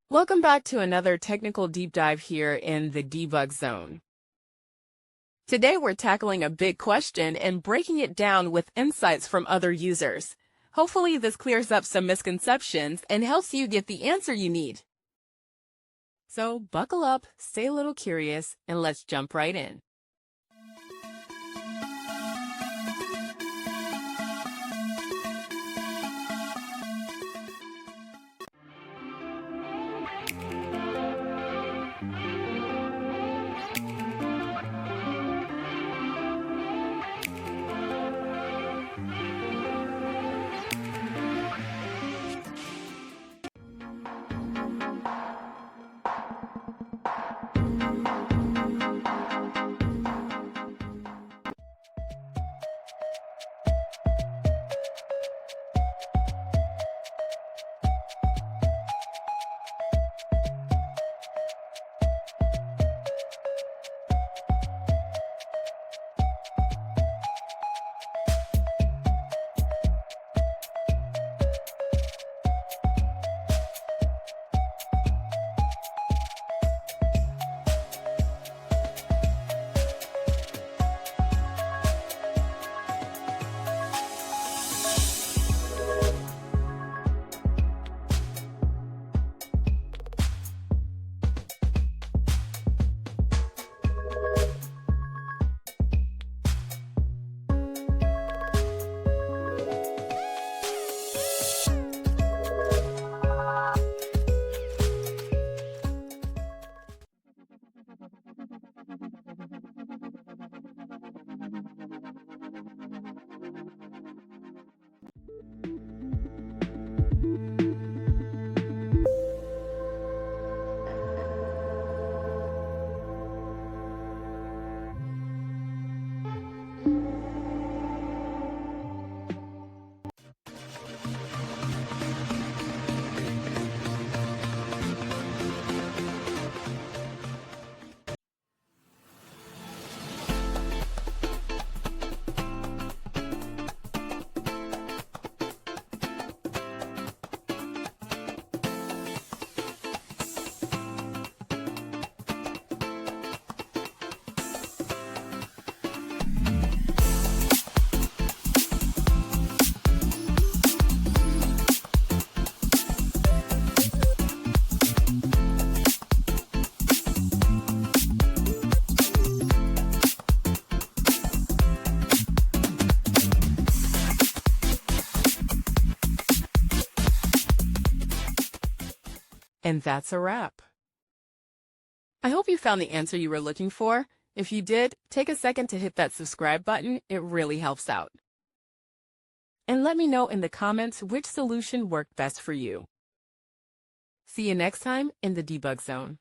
Welcome back to another technical deep dive here in the Debug Zone. Today we're tackling a big question and breaking it down with insights from other users. Hopefully this clears up some misconceptions and helps you get the answer you need. So buckle up, stay a little curious, and let's jump right in. And that's a wrap. I hope you found the answer you were looking for. If you did, take a second to hit that subscribe button. It really helps out. And let me know in the comments which solution worked best for you. See you next time in the Debug Zone.